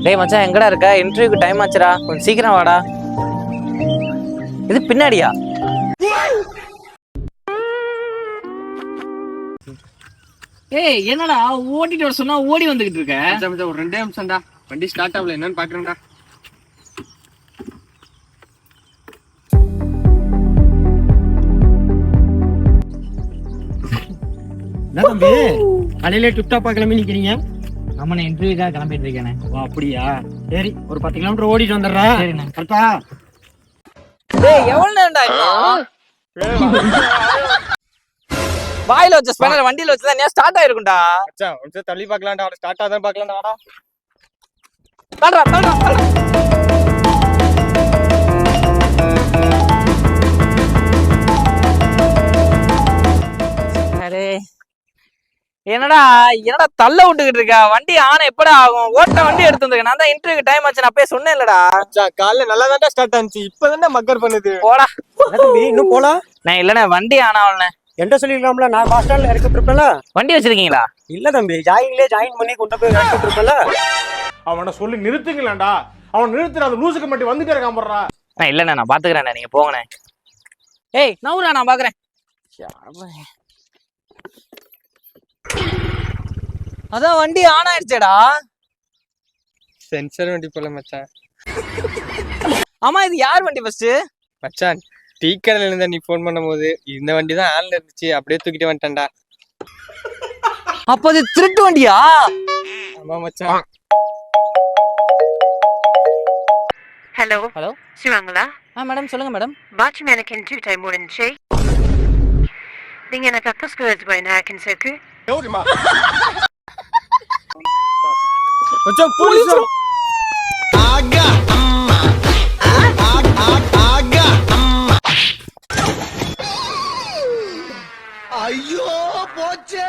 டேய் மச்சான் எங்கடா இருக்க? இன்டர்வியூக்கு டைம் ஆச்சுடா, கொஞ்சம் சீக்கிரம் வாடா. இது பின்னாடியா? ஏய் என்னடா ஓட்டிட்டு வர சொன்னா ஓடி வந்துகிட்டு இருக்க? ஒரு 2 நிமிஷம்டா, வண்டி ஸ்டார்ட் ஆகல, என்னன்னு பாக்குறேன்டா. என்ன தம்பி காலையில டிப்டாப்பா கிளம்பி நிக்கிறீங்க? நம்ம இன்டர்வியூக்காக கிளம்பிட்டு இருக்கேனே. ஓ அப்படியா, சரி ஒரு 10 கிலோமீட்டர் ஓடிட்டு வந்துடுறேன். சரிண்ணே. கரெக்டா? டேய் எவ்வளவு நேரம்டா இன்னும்? வாயில வச்ச ஸ்பேனர் வண்டியில வச்சதா நீ ஸ்டார்ட் ஆயிருக்கும்டா. மச்சான் கொஞ்சம் தள்ளி பார்க்கலாம்டா, அவளை ஸ்டார்ட் ஆதான் பார்க்கலாம்டா. வாடா தள்ளுடா தள்ளுடா. அரே என்னடா என்னடா தள்ள விட்டுக்கிட்டு இருக்க? வண்டி ஆன எப்படா ஆகும்? ஓட்ட வண்டி எடுத்து வந்துருக்க. நான் தான் இன்டர்வியூக்கு டைம் ஆச்சு நான் போய் சொன்னேன் இல்லடா. மச்சான் காலைல நல்லா தான்டா ஸ்டார்ட் ஆச்சு, இப்பதான்டா மக்கர் பண்ணுது. போடா. தம்பி இன்னும் போலாம்? நான் இல்லண்ணே வண்டி ஆனவள்ண்ணே. என்கிட்ட சொல்லிருக்கலாம்ல, நான் பஸ் ஸ்டாண்ட்ல இறக்கி விட்டுருப்பேன்ல. வண்டி வச்சிருக்கீங்களா? இல்ல தம்பி, ஜாயின் பண்ணி கொண்டு போய் இறக்கி விட்டுருப்பேன்ல. அவனை சொல்லி நிறுத்துங்களேன்டா. அவன் நிறுத்துற அந்த லூசுக்கு மட்டும் வந்துட்டே இருக்கான் போடுறா. இல்லண்ணே நான் பாத்துக்கிறேண்ணே, நீங்க போங்கண்ணே. ஏய் நவுரா, நான் பாக்குறேன். அதான் வண்டி ஆன் ஆயிடுச்சேடா. சென்சர் வண்டி போல மச்சான். ஆமா இது யார் வண்டி ஃபர்ஸ்ட்? மச்சான் டீ கடையில இருந்தா நீ போன் பண்ணும்போது இந்த வண்டி தான் ஆன்ல இருந்துச்சு, அப்படியே தூக்கிட்டு வந்துட்டேன்டா. அப்ப அது திருட்டு வண்டியா? ஆமா மச்சான். ஹலோ ஹலோ சிவாங்களா? மேடம் சொல்லுங்க மேடம். வாட்ச்மேன் எனக்கு இன்டர்வியூ டைம் முடிஞ்சு. நீங்க எனக்கு அப்பா ஸ்கூல் போய் நான் சேர்க்கு மச்சான் போலீஸ். ஆகா அம்மா ஆகா அம்மா. ஐயோ போச்சே.